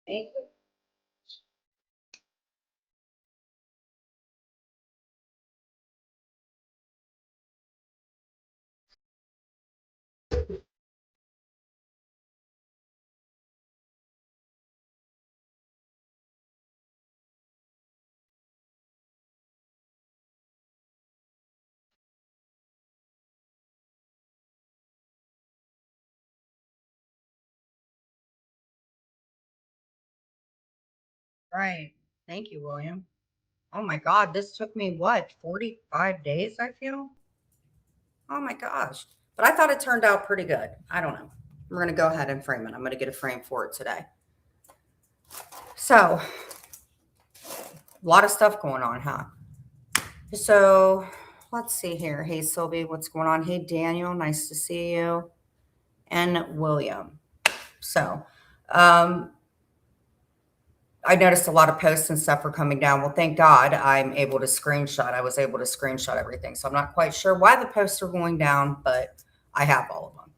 Thank you. Right. Thank you, William. Oh my God, this took me what, 45 days, I feel? Oh my gosh. But I thought it turned out pretty good. I don't know. We're going to go ahead and frame it. I'm going to get a frame for it today. So, a lot of stuff going on, huh? So, let's see here. Hey, Sylvie, what's going on? Hey, Daniel, nice to see you. And William. So, um, I noticed a lot of posts and stuff were coming down. Well, thank God I'm able to screenshot. I was able to screenshot everything. So I'm not quite sure why the posts are going down, but I have all of them.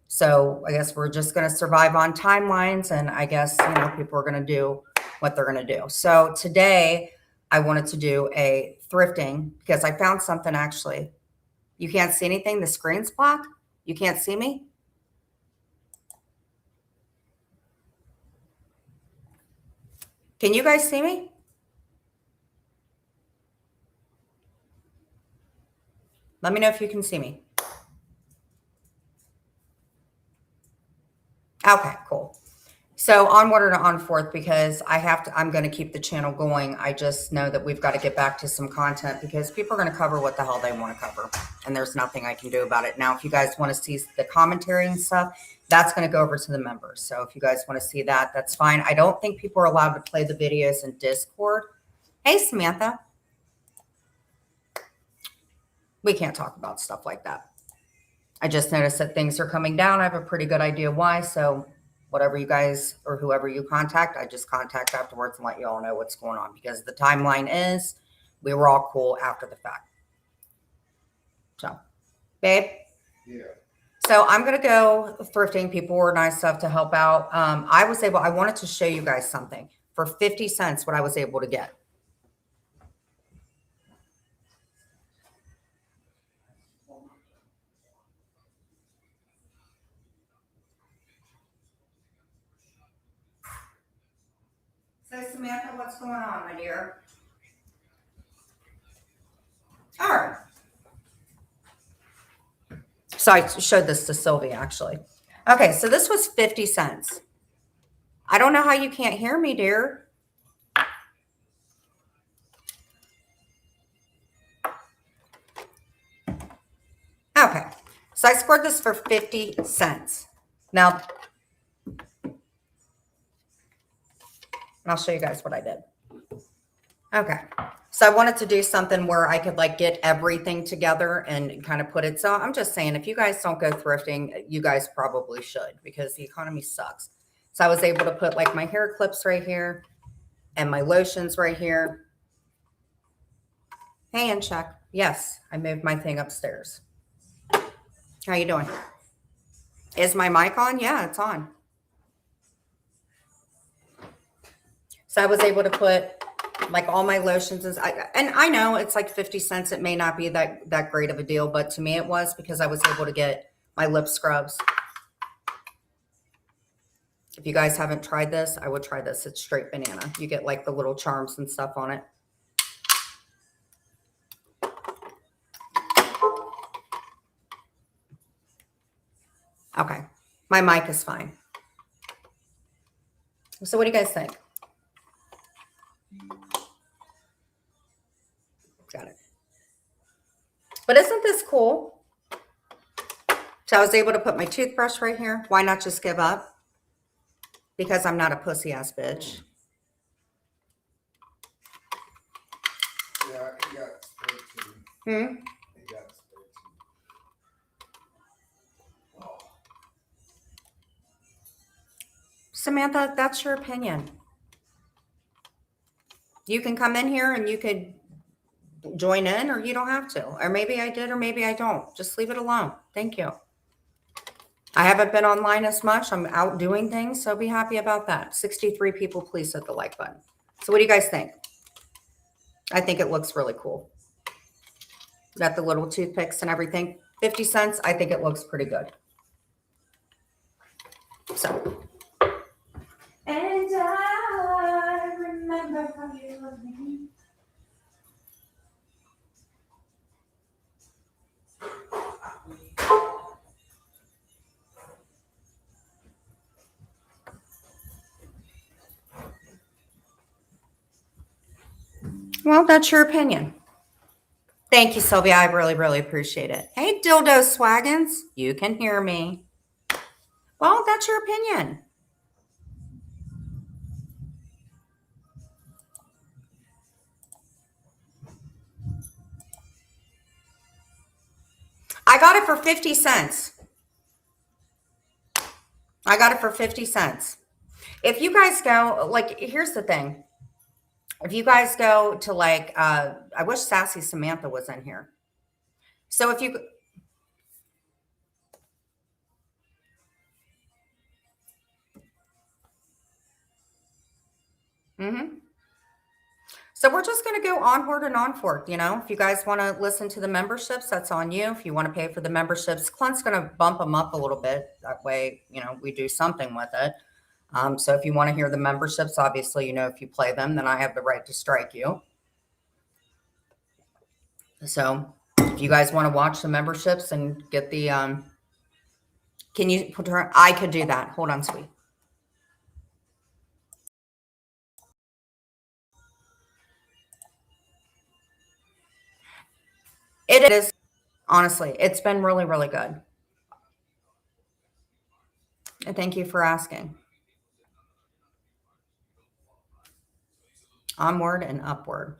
So I guess we're just going to survive on timelines. And I guess, people are going to do what they're going to do. So today I wanted to do a thrifting because I found something actually. You can't see anything. The screen's black. You can't see me. Can you guys see me? Let me know if you can see me. Okay, cool. So onward and on forth because I'm going to keep the channel going. I just know that we've got to get back to some content because people are going to cover what the hell they want to cover. And there's nothing I can do about it. Now, if you guys want to see the commentary and stuff, that's going to go over to the members. So if you guys want to see that, that's fine. I don't think people are allowed to play the videos in Discord. Hey, Samantha. We can't talk about stuff like that. I just noticed that things are coming down. I have a pretty good idea why. So whatever you guys or whoever you contact, I just contact afterwards and let you all know what's going on because the timeline is we were all cool after the fact. So, babe. Yeah. So I'm going to go thrifting. People were nice enough to help out. I wanted to show you guys something for 50 cents, what I was able to get. So Samantha, what's going on, my dear? All right. So I showed this to Sylvia actually. Okay, so this was 50 cents. I don't know how you can't hear me, dear. Okay, so I scored this for 50 cents. Now, I'll show you guys what I did. Okay, so I wanted to do something where I could like get everything together and kind of put it. So I'm just saying, if you guys don't go thrifting, you guys probably should because the economy sucks. So I was able to put like my hair clips right here and my lotions right here. Hey, and check. Yes, I moved my thing upstairs. How you doing? Is my mic on? Yeah, it's on. So I was able to put like all my lotions and I know it's like 50 cents. It may not be that great of a deal, but to me it was because I was able to get my lip scrubs. If you guys haven't tried this, I would try this. It's straight banana. You get like the little charms and stuff on it. Okay. My mic is fine. So what do you guys think? Got it. But isn't this cool? So I was able to put my toothbrush right here. Why not just give up? Because I'm not a pussy ass bitch. Yeah, he got sprayed too. Hmm? He got sprayed too. Oh. Samantha, that's your opinion. You can come in here and you could join in, or you don't have to. Or maybe I did, or maybe I don't. Just leave it alone. Thank you. I haven't been online as much. I'm out doing things, so be happy about that. 63 people, please hit the like button. So what do you guys think? I think it looks really cool. Got the little toothpicks and everything. 50 cents. I think it looks pretty good. So. And I remember how you loved me. Well, that's your opinion. Thank you, Sylvia. I really, really appreciate it. Hey, Dildo Swaggins, you can hear me. Well, that's your opinion. I got it for 50 cents. I got it for 50 cents. If you guys go, like, here's the thing. If you guys go to like, I wish Sassy Samantha was in here. So if you, So we're just going to go onward and onward. You know, if you guys want to listen to the memberships, that's on you. If you want to pay for the memberships, Clint's going to bump them up a little bit. That way, you know, we do something with it. So if you want to hear the memberships, obviously, you know, if you play them, then I have the right to strike you. So if you guys want to watch the memberships and get the, can you put her, I could do that. Hold on, sweet. It is, honestly, it's been really, really good. And thank you for asking. Onward and upward.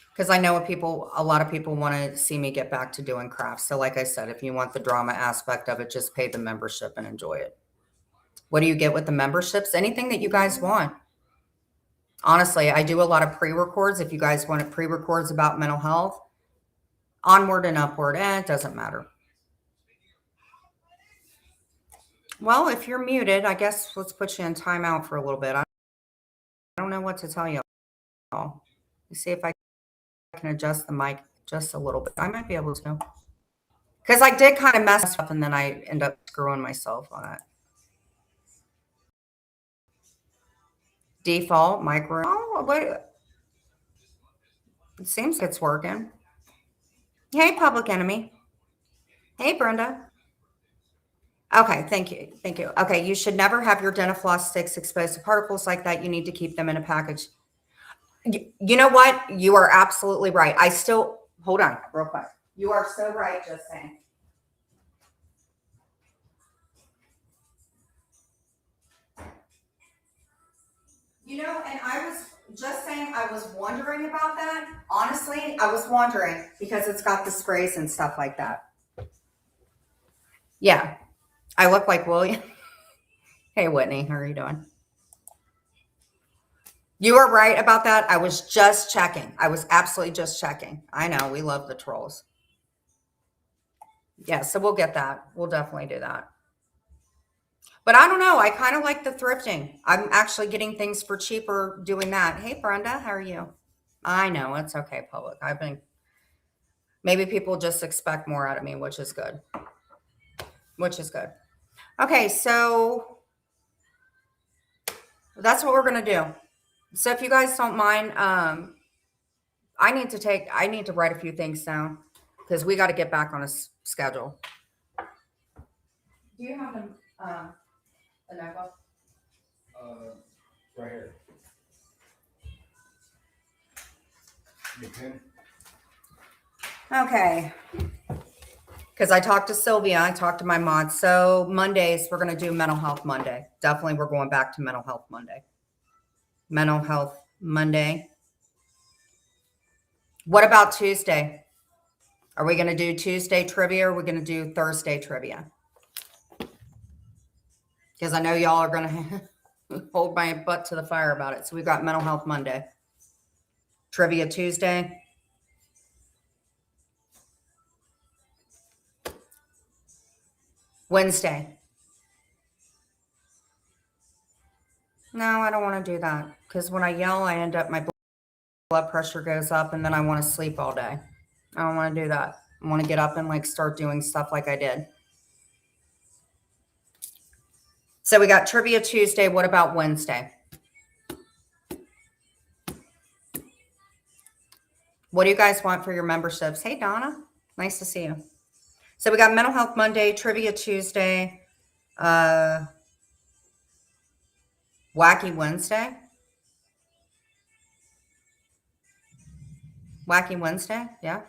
Because I know a lot of people want to see me get back to doing crafts. So like I said, if you want the drama aspect of it, just pay the membership and enjoy it. What do you get with the memberships? Anything that you guys want. Honestly, I do a lot of pre-records. If you guys want pre-records about mental health, onward and upward, it doesn't matter. Well, if you're muted, I guess let's put you in timeout for a little bit. I don't know what to tell you all. Let's see if I can adjust the mic just a little bit. I might be able to. Because I did kind of mess up and then I end up screwing myself on it. Default micro. Oh, wait. It seems it's working. Hey, Public Enemy. Hey, Brenda. Okay, thank you. Thank you. Okay, you should never have your Denafloss sticks exposed to particles like that. You need to keep them in a package. You know what? You are absolutely right. I still, hold on real quick. You are so right, just saying. You know, and I was just saying, I was wondering about that. Honestly, I was wondering because it's got the sprays and stuff like that. Yeah, I look like William. Hey, Whitney, how are you doing? You were right about that. I was just checking. I was absolutely just checking. I know, we love the trolls. Yeah, so we'll get that. We'll definitely do that. But I don't know. I kind of like the thrifting. I'm actually getting things for cheaper doing that. Hey, Brenda, how are you? I know, it's okay, Public. Maybe people just expect more out of me, which is good. Which is good. Okay, so that's what we're going to do. So if you guys don't mind, I need to write a few things down because we got to get back on a schedule. Do you have the notebook? Right here. Your pen? Okay. Because I talked to Sylvia, I talked to my mod. So Mondays, we're going to do Mental Health Monday. Definitely, we're going back to Mental Health Monday. Mental Health Monday. What about Tuesday? Are we going to do Tuesday trivia or are we going to do Thursday trivia? Because I know y'all are going to hold my butt to the fire about it. So we've got Mental Health Monday. Trivia Tuesday. Wednesday. No, I don't want to do that because when I yell, I end up, my blood pressure goes up and then I want to sleep all day. I don't want to do that. I want to get up and like start doing stuff like I did. So we got Trivia Tuesday. What about Wednesday? What do you guys want for your memberships? Hey, Donna. Nice to see you. So we got Mental Health Monday, Trivia Tuesday, Wacky Wednesday. Wacky Wednesday, yeah.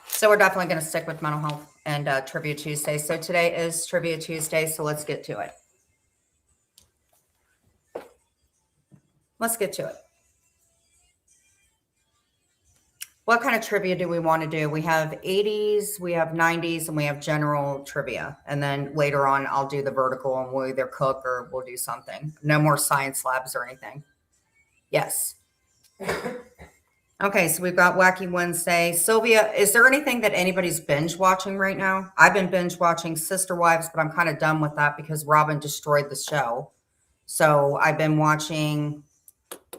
So we're definitely going to stick with mental health and Trivia Tuesday. So today is Trivia Tuesday, so let's get to it. Let's get to it. What kind of trivia do we want to do? We have 80s, we have 90s, and we have general trivia. And then later on, I'll do the vertical and we'll either cook or we'll do something. No more science labs or anything. Yes. Okay, so we've got Wacky Wednesday. Sylvia, is there anything that anybody's binge watching right now? I've been binge watching Sister Wives, but I'm kind of done with that because Robin destroyed the show. So I've been watching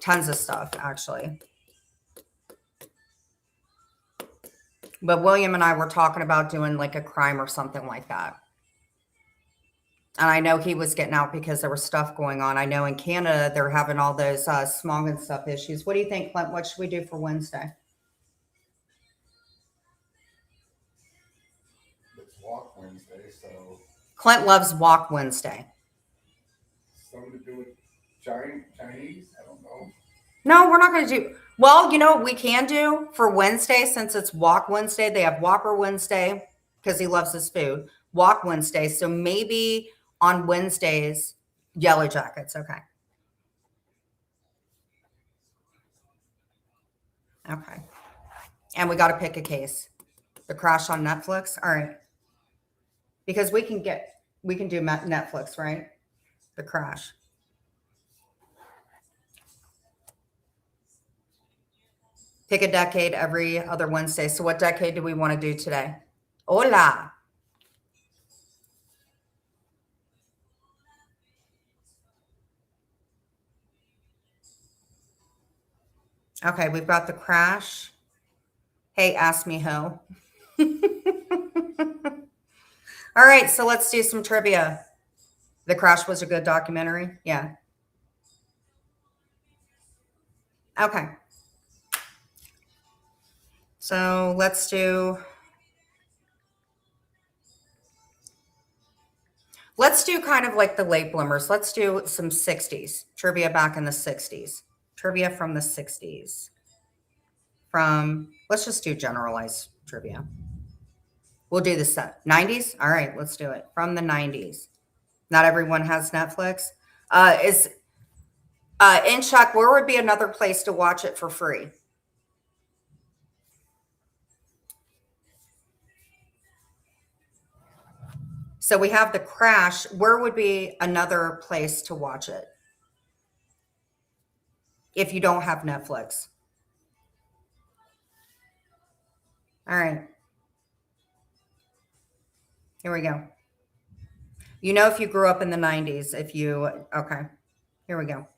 tons of stuff, actually. But William and I were talking about doing like a crime or something like that. And I know he was getting out because there was stuff going on. I know in Canada, they're having all those smog and stuff issues. What do you think, Clint? What should we do for Wednesday? It's Walk Wednesday, so Clint loves Walk Wednesday. something to do with Chinese? I don't know. No, we're not going to do. Well, you know what we can do for Wednesday, since it's Walk Wednesday, they have Whopper Wednesday because he loves his food. Walk Wednesday. So maybe on Wednesdays, Yellow Jackets. Okay. Okay. And we got to pick a case. The Crash on Netflix. All right. Because we can do Netflix, right? The Crash. Pick a decade every other Wednesday. So what decade do we want to do today? Hola. Okay, we've got The Crash. Hey, ask me who. All right, so let's do some trivia. The Crash was a good documentary. Yeah. Okay. So let's do kind of like the late bloomers. Let's do some 60s trivia back in the 60s. Trivia from the 60s. Let's just do generalized trivia. We'll do the 90s. All right, let's do it. From the 90s. Not everyone has Netflix. In Chuck, where would be another place to watch it for free? So we have The Crash. Where would be another place to watch it if you don't have Netflix? All right. Here we go. You know, if you grew up in the 90s, okay, here we go.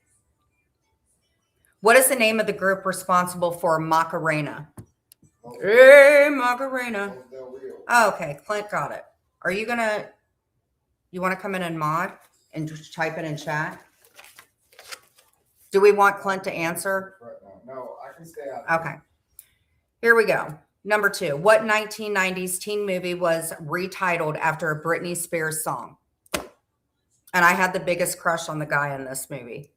What is the name of the group responsible for Macarena? Hey, Macarena. Oh, okay, Clint got it. Are you want to come in and mod and just type it in chat? Do we want Clint to answer? No, I can stay out. Okay. Here we go. Number 2. What 1990s teen movie was retitled after a Britney Spears song? And I had the biggest crush on the guy in this movie.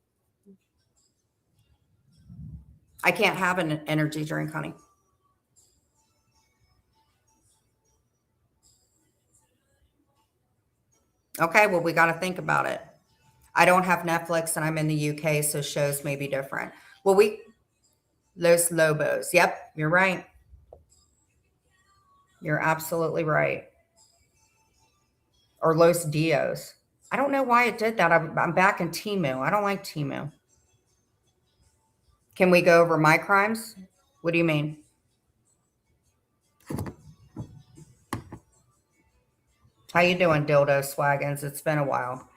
I can't have an energy drink, honey. Okay, well, we got to think about it. I don't have Netflix and I'm in the UK, so shows may be different. Well, Los Lobos. Yep, you're right. You're absolutely right. Or Los Dios. I don't know why it did that. I'm back in Temu. I don't like Temu. Can we go over my crimes? What do you mean? How you doing, Dildo Swaggins? It's been a while.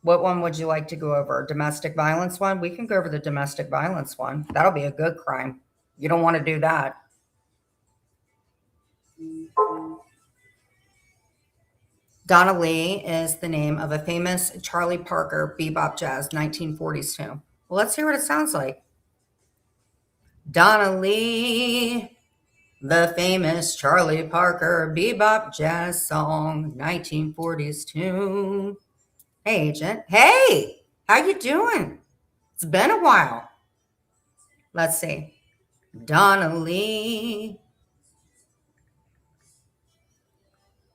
What one would you like to go over? Domestic violence one? We can go over the domestic violence one. That'll be a good crime. You don't want to do that. Donna Lee is the name of a famous Charlie Parker bebop jazz 1940s tune. Well, let's hear what it sounds like. Donna Lee, the famous Charlie Parker bebop jazz song 1940s tune. Hey, agent. Hey, how you doing? It's been a while. Let's see. Donna Lee,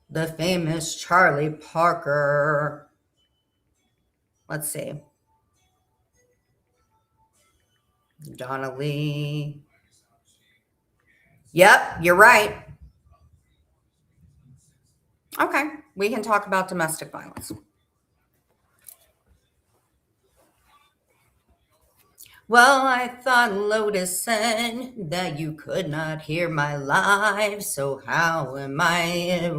the famous Charlie Parker. Let's see. Donna Lee. Yep, you're right. Okay, we can talk about domestic violence. Well, I thought Lotus said that you could not hear my live, so how am I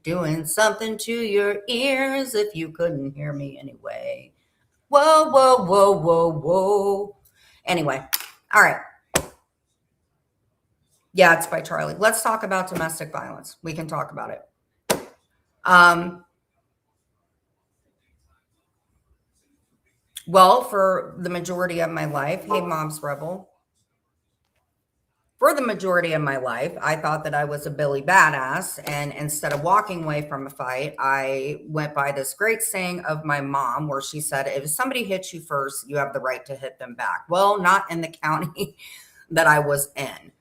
doing something to your ears if you couldn't hear me anyway? Whoa, whoa, whoa, whoa, whoa. Anyway, all right. Yeah, it's by Charlie. Let's talk about domestic violence. We can talk about it. Well, for the majority of my life, hey, Mom's Rebel. For the majority of my life, I thought that I was a Billy Badass. And instead of walking away from a fight, I went by this great saying of my mom where she said, if somebody hits you first, you have the right to hit them back. Well, not in the county that I was in.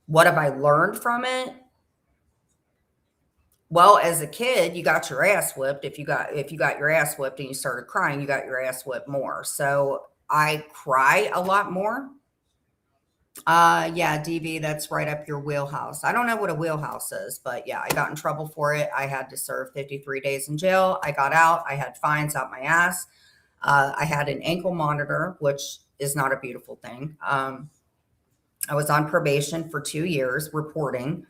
What have I learned from it? Well, as a kid, you got your ass whipped. If you got your ass whipped and you started crying, you got your ass whipped more. So I cry a lot more. Yeah, DV, that's right up your wheelhouse. I don't know what a wheelhouse is, but yeah, I got in trouble for it. I had to serve 53 days in jail. I got out. I had fines out my ass. I had an ankle monitor, which is not a beautiful thing. I was on probation for 2 years reporting,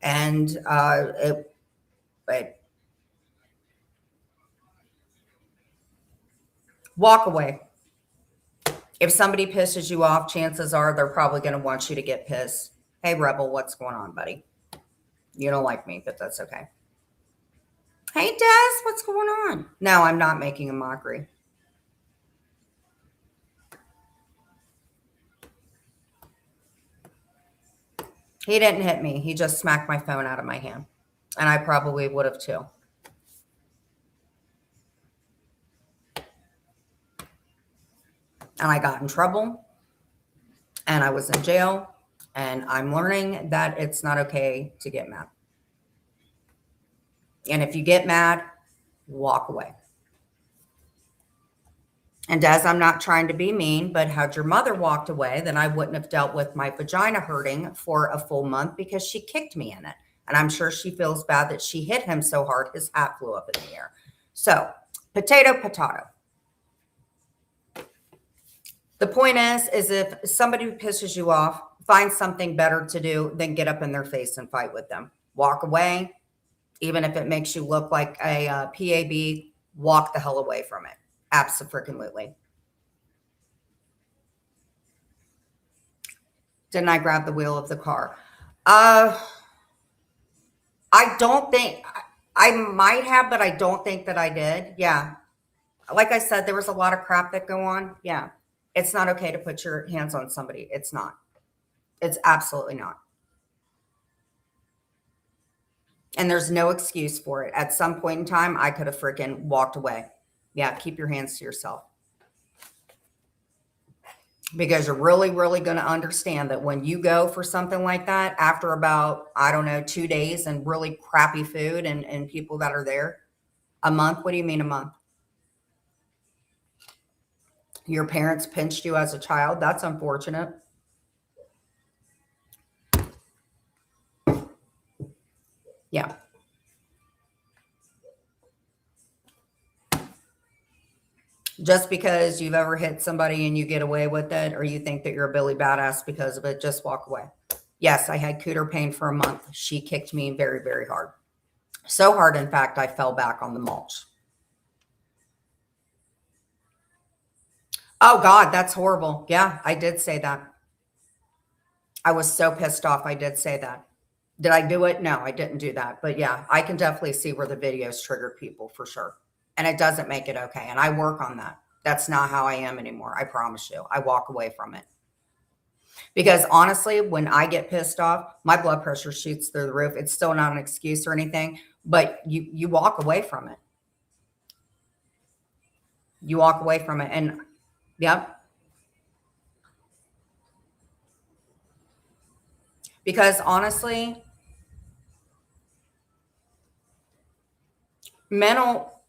and it walk away. If somebody pisses you off, chances are they're probably going to want you to get pissed. Hey, Rebel, what's going on, buddy? You don't like me, but that's okay. Hey, Des, what's going on? No, I'm not making a mockery. He didn't hit me. He just smacked my phone out of my hand. And I probably would have too. And I got in trouble. And I was in jail. And I'm learning that it's not okay to get mad. And if you get mad, walk away. And Des, I'm not trying to be mean, but had your mother walked away, then I wouldn't have dealt with my vagina hurting for a full month because she kicked me in it. And I'm sure she feels bad that she hit him so hard his hat flew up in the air. So, potato. The point is if somebody pisses you off, find something better to do than get up in their face and fight with them. Walk away. Even if it makes you look like a PAB, walk the hell away from it. Absolutely. Didn't I grab the wheel of the car? I don't think I might have, but I don't think that I did. Yeah. Like I said, there was a lot of crap that go on. Yeah. It's not okay to put your hands on somebody. It's not. It's absolutely not. And there's no excuse for it. At some point in time, I could have freaking walked away. Yeah, keep your hands to yourself. Because you're really, really going to understand that when you go for something like that, after about, I don't know, 2 days and really crappy food and people that are there, a month? What do you mean a month? Your parents pinched you as a child? That's unfortunate. Yeah. Just because you've ever hit somebody and you get away with it, or you think that you're a Billy Badass because of it, just walk away. Yes, I had cooter pain for a month. She kicked me very, very hard. So hard, in fact, I fell back on the mulch. Oh God, that's horrible. Yeah, I did say that. I was so pissed off. I did say that. Did I do it? No, I didn't do that. But yeah, I can definitely see where the videos triggered people for sure. And it doesn't make it okay. And I work on that. That's not how I am anymore. I promise you. I walk away from it. Because honestly, when I get pissed off, my blood pressure shoots through the roof. It's still not an excuse or anything, but you walk away from it. You walk away from it. And yep. Because honestly, mental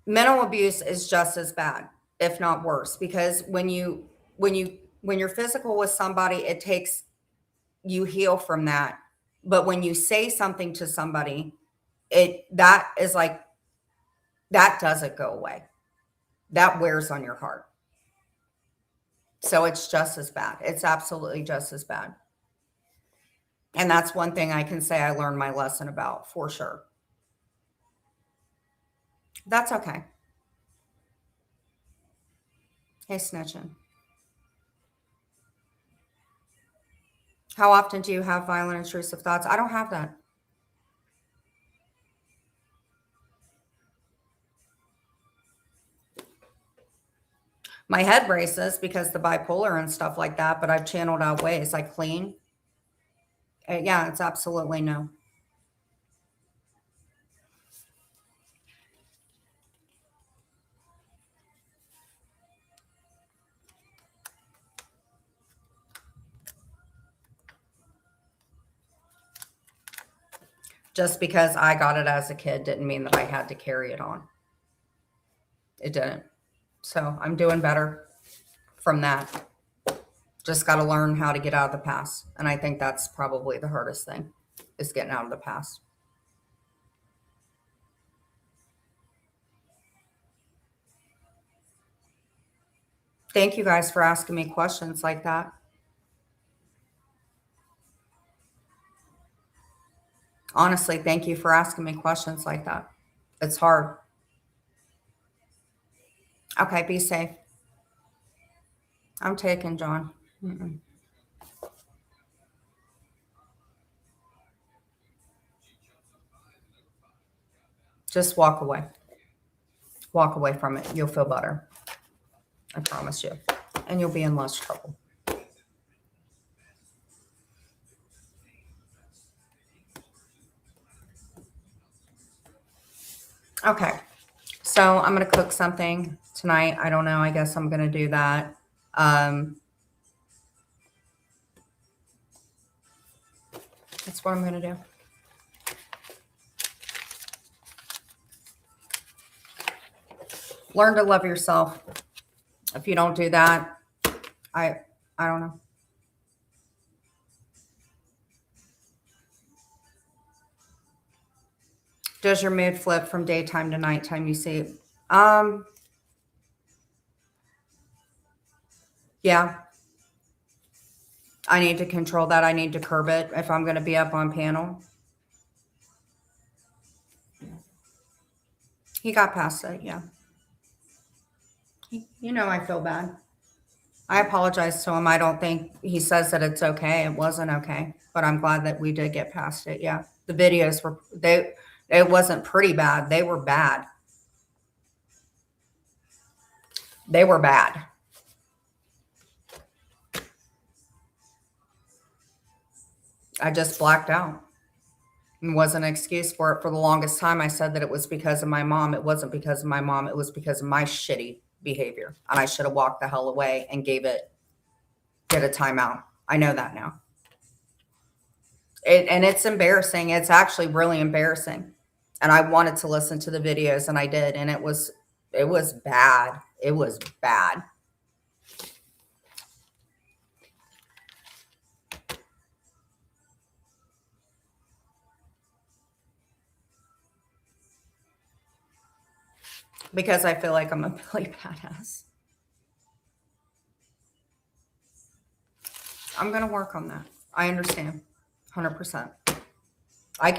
mental abuse is just as bad, if not worse, because when you're physical with somebody, it takes you heal from that. But when you say something to somebody, it that is like that doesn't go away. That wears on your heart. So it's just as bad. It's absolutely just as bad. And that's one thing I can say I learned my lesson about for sure. That's okay. Hey, snitching. How often do you have violent, intrusive thoughts? I don't have that. My head races because the bipolar and stuff like that, but I've channeled out ways. I clean. Yeah, it's absolutely no. Just because I got it as a kid didn't mean that I had to carry it on. It didn't. So I'm doing better from that. Just got to learn how to get out of the past. And I think that's probably the hardest thing is getting out of the past. Thank you guys for asking me questions like that. Honestly, thank you for asking me questions like that. It's hard. Okay, be safe. I'm taking John. Mm-mm. Just walk away. Walk away from it. You'll feel better. I promise you. And you'll be in less trouble. Okay. So I'm going to cook something tonight. I don't know. I guess I'm going to do that. That's what I'm going to do. Learn to love yourself. If you don't do that, I don't know. Does your mood flip from daytime to nighttime? You see, yeah, I need to control that. I need to curb it if I'm going to be up on panel. He got past it. Yeah. You know, I feel bad. I apologize to him. I don't think he says that it's okay. It wasn't okay, but I'm glad that we did get past it. Yeah. The videos were, it wasn't pretty bad. They were bad. They were bad. I just blacked out. It wasn't an excuse for it. For the longest time, I said that it was because of my mom. It wasn't because of my mom. It was because of my shitty behavior. And I should have walked the hell away and get a timeout. I know that now. And it's embarrassing. It's actually really embarrassing. And I wanted to listen to the videos and I did. And it was bad. It was bad. Because I feel like I'm a Billy badass. I'm going to work on that. I understand. 100%. I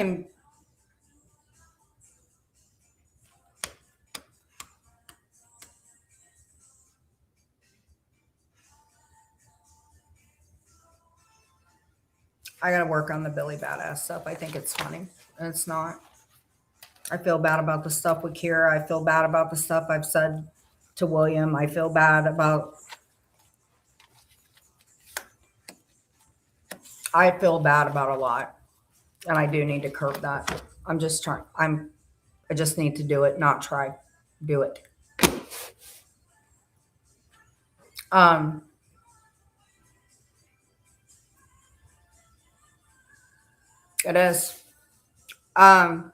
got to work on the Billy Badass stuff. I think it's funny. And it's not. I feel bad about the stuff with Kira. I feel bad about the stuff I've said to William. I feel bad about. I feel bad about a lot, and I do need to curb that. I'm just trying. I just need to do it, not try. Do it. Um. It is. Um.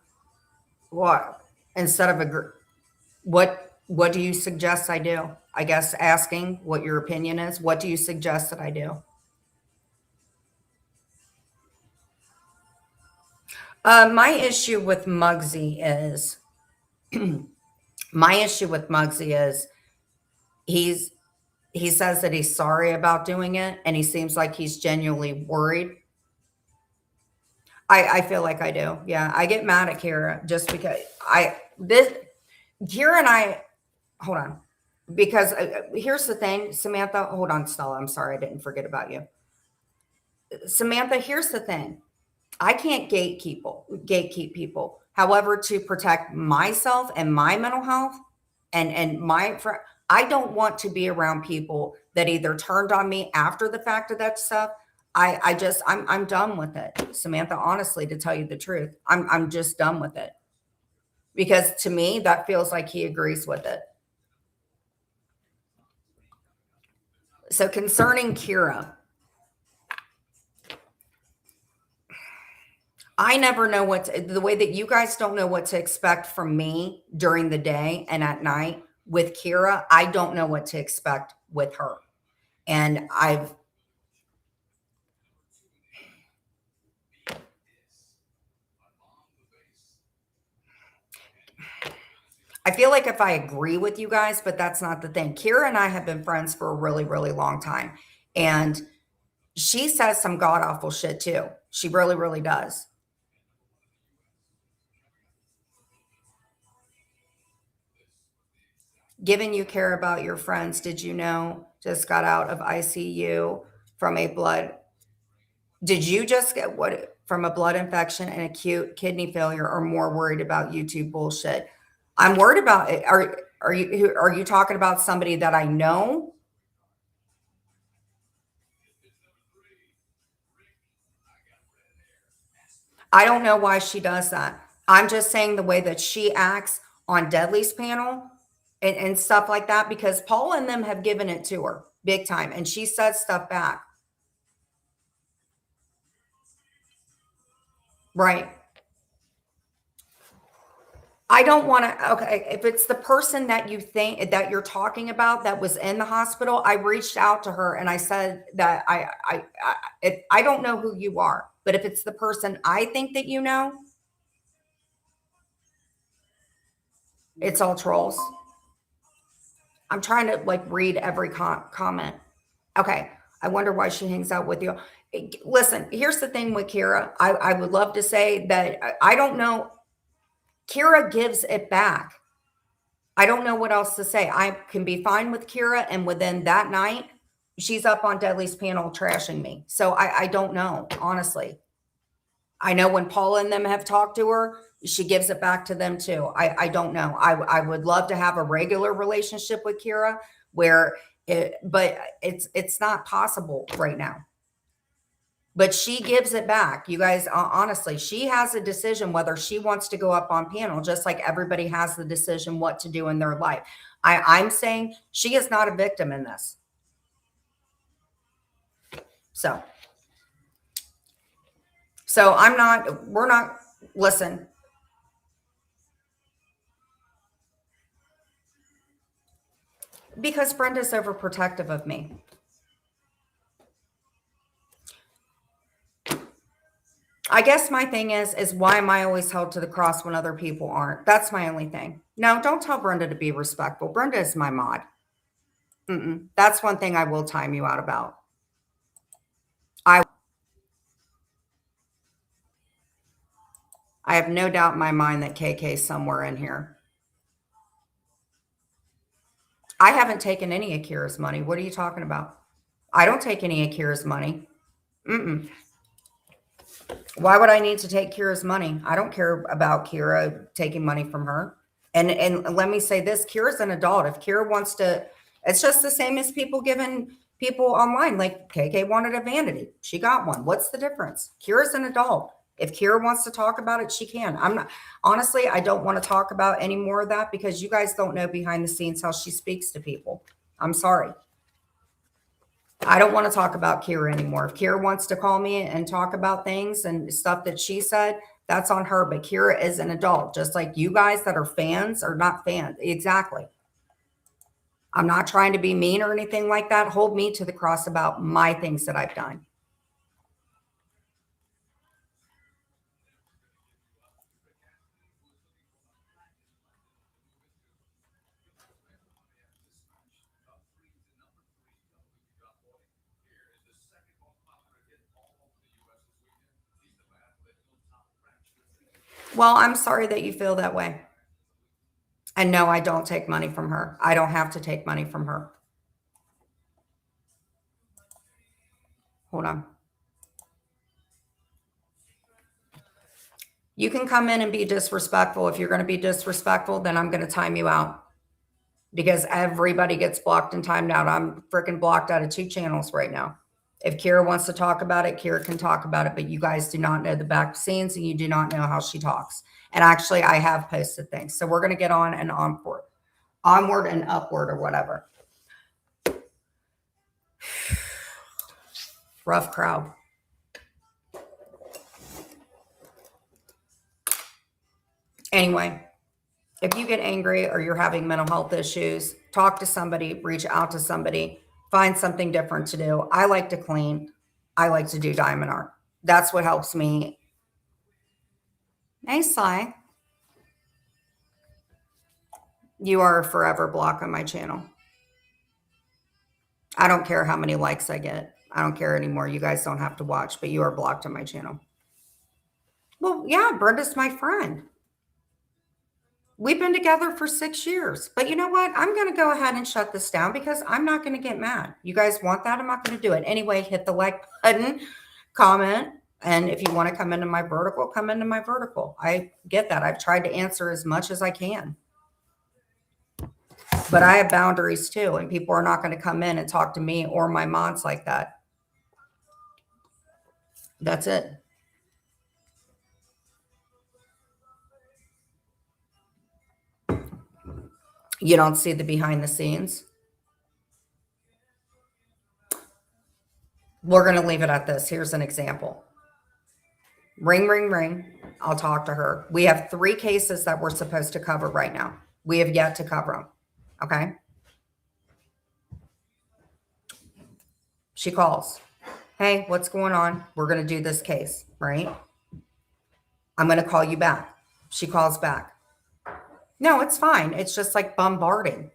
What instead of what do you suggest I do? I guess asking what your opinion is. What do you suggest that I do? My issue with Muggsy is my issue with Muggsy is he's he says that he's sorry about doing it and he seems like he's genuinely worried. I feel like I do. Yeah. I get mad at Kira just because Kira and I, hold on. Because here's the thing, Samantha, hold on, Stella. I'm sorry. I didn't forget about you. Samantha, here's the thing. I can't gatekeep people. However, to protect myself and my mental health and my I don't want to be around people that either turned on me after the fact of that stuff. I'm done with it. Samantha, honestly, to tell you the truth, I'm just done with it. Because to me, that feels like he agrees with it. So concerning Kira, I never know the way that you guys don't know what to expect from me during the day and at night with Kira. I don't know what to expect with her. And I feel like if I agree with you guys, but that's not the thing. Kira and I have been friends for a really, really long time. And she says some god awful shit too. She really, really does. Given you care about your friends, did you know just got out of ICU from a blood? Did you just get what from a blood infection and acute kidney failure, or more worried about YouTube bullshit? I'm worried about it. Are you talking about somebody that I know? I don't know why she does that. I'm just saying the way that she acts on Deadly's panel and stuff like that, because Paul and them have given it to her big time, and she says stuff back. Right. I don't want to. Okay, if it's the person that you think that you're talking about that was in the hospital, I reached out to her and I said that I don't know who you are, but if it's the person I think that you know, it's all trolls. I'm trying to like read every comment. Okay, I wonder why she hangs out with you. Listen, here's the thing with Kira. I would love to say that I don't know. Kira gives it back. I don't know what else to say. I can be fine with Kira, and within that night, she's up on Deadly's panel trashing me. So I don't know, honestly. I know when Paula and them have talked to her, she gives it back to them too. I don't know. I would love to have a regular relationship with Kira but it's not possible right now. But she gives it back. You guys, honestly, she has a decision whether she wants to go up on panel, just like everybody has the decision what to do in their life. I'm saying she is not a victim in this. So we're not, listen, because Brenda's overprotective of me. I guess my thing is why am I always held to the cross when other people aren't? That's my only thing. No, don't tell Brenda to be respectful. Brenda is my mod. That's one thing I will time you out about. I have no doubt in my mind that KK's somewhere in here. I haven't taken any of Kira's money. What are you talking about? I don't take any of Kira's money. Mm-mm. Why would I need to take Kira's money? I don't care about Kira taking money from her. And let me say this, Kira's an adult. If Kira wants to, it's just the same as people giving people online. Like KK wanted a vanity. She got one. What's the difference? Kira's an adult. If Kira wants to talk about it, she can. I'm not, honestly, I don't want to talk about any more of that because you guys don't know behind the scenes how she speaks to people. I'm sorry. I don't want to talk about Kira anymore. If Kira wants to call me and talk about things and stuff that she said, that's on her. But Kira is an adult, just like you guys that are fans are not fans. Exactly. I'm not trying to be mean or anything like that. Hold me to the cross about my things that I've done. Well, I'm sorry that you feel that way. And no, I don't take money from her. I don't have to take money from her. Hold on. You can come in and be disrespectful. If you're going to be disrespectful, then I'm going to time you out because everybody gets blocked and timed out. I'm freaking blocked out of 2 channels right now. If Kira wants to talk about it, Kira can talk about it, but you guys do not know the back scenes and you do not know how she talks. And actually, I have posted things. So we're going to get on and onward and upward or whatever. Rough crowd. Anyway, if you get angry or you're having mental health issues, talk to somebody, reach out to somebody, find something different to do. I like to clean. I like to do diamond art. That's what helps me. Hey, Sly. You are a forever block on my channel. I don't care how many likes I get. I don't care anymore. You guys don't have to watch, but you are blocked on my channel. Well, yeah, Brenda's my friend. We've been together for 6 years. But you know what? I'm going to go ahead and shut this down because I'm not going to get mad. You guys want that? I'm not going to do it. Anyway, hit the like button, comment, and if you want to come into my vertical, come into my vertical. I get that. I've tried to answer as much as I can. But I have boundaries too, and people are not going to come in and talk to me or my mods like that. That's it. You don't see the behind the scenes. We're going to leave it at this. Here's an example. Ring, ring, ring. I'll talk to her. We have 3 cases that we're supposed to cover right now. We have yet to cover them. Okay. She calls. Hey, what's going on? We're going to do this case, right? I'm going to call you back. She calls back. No, it's fine. It's just like bombarding.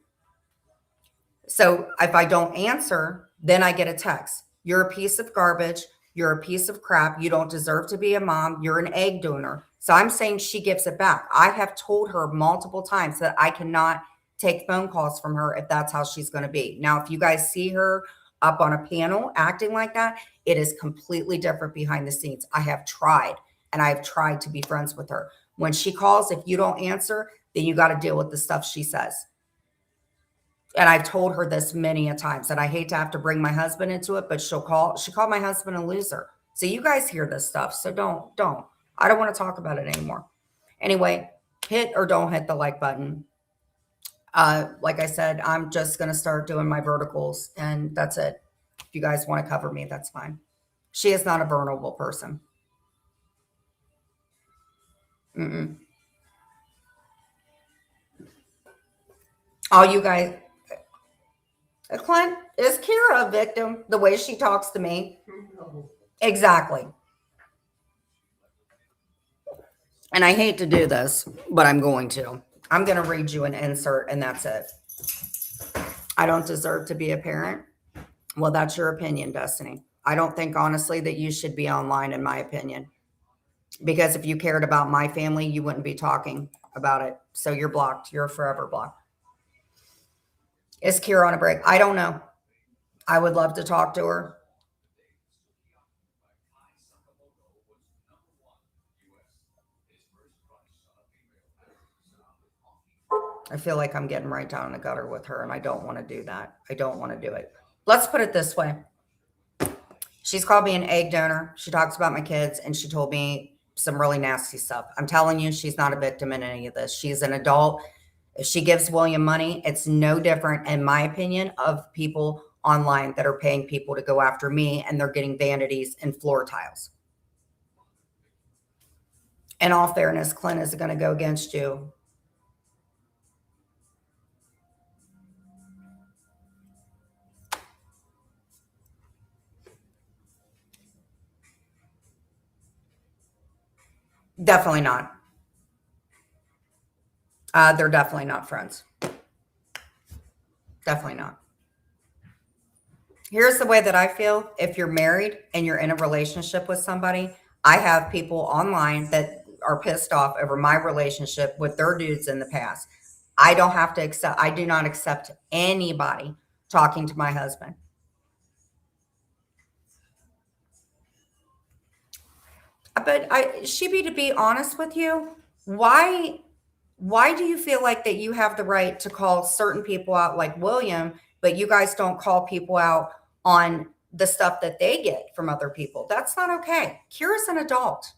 So if I don't answer, then I get a text. You're a piece of garbage. You're a piece of crap. You don't deserve to be a mom. You're an egg donor. So I'm saying she gives it back. I have told her multiple times that I cannot take phone calls from her if that's how she's going to be. Now, if you guys see her up on a panel acting like that, it is completely different behind the scenes. I have tried, and I've tried to be friends with her. When she calls, if you don't answer, then you got to deal with the stuff she says. And I've told her this many a times, and I hate to have to bring my husband into it, but she called my husband a loser. So you guys hear this stuff. So don't. I don't want to talk about it anymore. Anyway, hit or don't hit the like button. Like I said, I'm just going to start doing my verticals, and that's it. If you guys want to cover me, that's fine. She is not a vulnerable person. All you guys, Clint, is Kira a victim the way she talks to me? No. Exactly. And I hate to do this, but I'm going to. I'm going to read you an insert, and that's it. I don't deserve to be a parent. Well, that's your opinion, Destiny. I don't think honestly that you should be online, in my opinion, because if you cared about my family, you wouldn't be talking about it. So you're blocked. You're forever blocked. Is Kira on a break? I don't know. I would love to talk to her. I feel like I'm getting right down in the gutter with her, and I don't want to do that. I don't want to do it. Let's put it this way. She's called me an egg donor. She talks about my kids, and she told me some really nasty stuff. I'm telling you, she's not a victim in any of this. She's an adult. If she gives William money, it's no different, in my opinion, of people online that are paying people to go after me, and they're getting vanities and floor tiles. In all fairness, Clint is going to go against you. Definitely not. They're definitely not friends. Definitely not. Here's the way that I feel. If you're married and you're in a relationship with somebody, I have people online that are pissed off over my relationship with their dudes in the past. I don't have to accept, I do not accept anybody talking to my husband. But Shibi, to be honest with you, why do you feel like that you have the right to call certain people out like William, but you guys don't call people out on the stuff that they get from other people? That's not okay. Kira's an adult.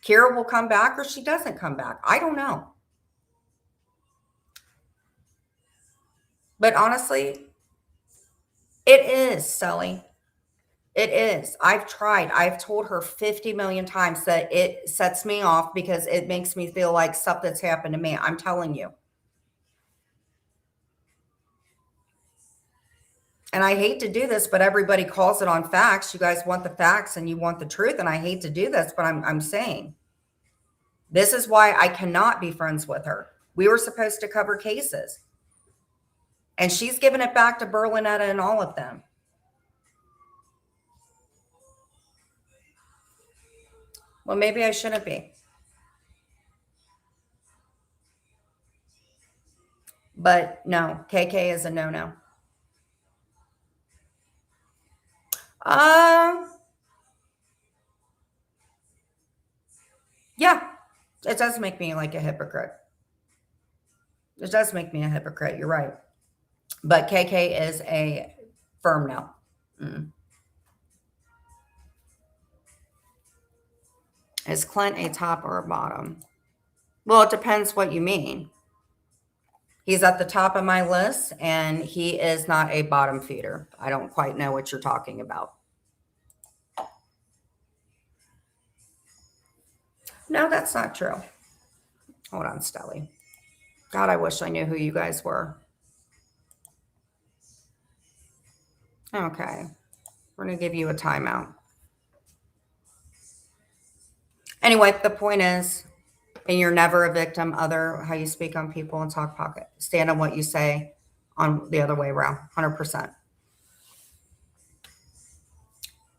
Kira will come back or she doesn't come back. I don't know. But honestly, it is, Sally. It is. I've tried. I've told her 50 million times that it sets me off because it makes me feel like stuff that's happened to me. I'm telling you. And I hate to do this, but everybody calls it on facts. You guys want the facts and you want the truth. And I hate to do this, but I'm saying this is why I cannot be friends with her. We were supposed to cover cases. And she's given it back to Berlinetta and all of them. Well, maybe I shouldn't be. But no, KK is a no-no. Yeah, it does make me like a hypocrite. It does make me a hypocrite. You're right. But KK is a firm no. Is Clint a top or a bottom? Well, it depends what you mean. He's at the top of my list, and he is not a bottom feeder. I don't quite know what you're talking about. No, that's not true. Hold on, Stelly. God, I wish I knew who you guys were. Okay. We're going to give you a timeout. Anyway, the point is, and you're never a victim, other how you speak on people and talk pocket. Stand on what you say on the other way around, 100%.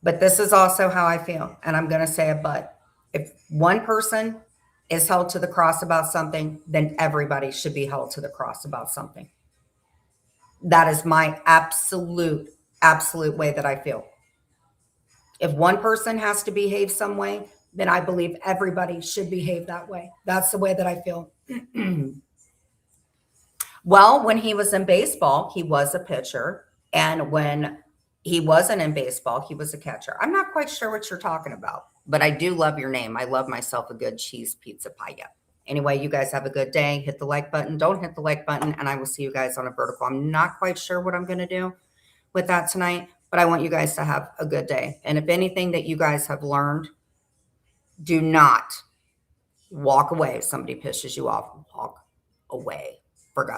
But this is also how I feel. And I'm going to say a but. If one person is held to the cross about something, then everybody should be held to the cross about something. That is my absolute way that I feel. If one person has to behave some way, then I believe everybody should behave that way. That's the way that I feel. Well, when he was in baseball, he was a pitcher. And when he wasn't in baseball, he was a catcher. I'm not quite sure what you're talking about, but I do love your name. I love myself a good cheese pizza pie. Anyway, you guys have a good day. Hit the like button. Don't hit the like button. And I will see you guys on a vertical. I'm not quite sure what I'm going to do with that tonight, but I want you guys to have a good day. And if anything that you guys have learned, do not walk away if somebody pisses you off. Walk away, for God's sake.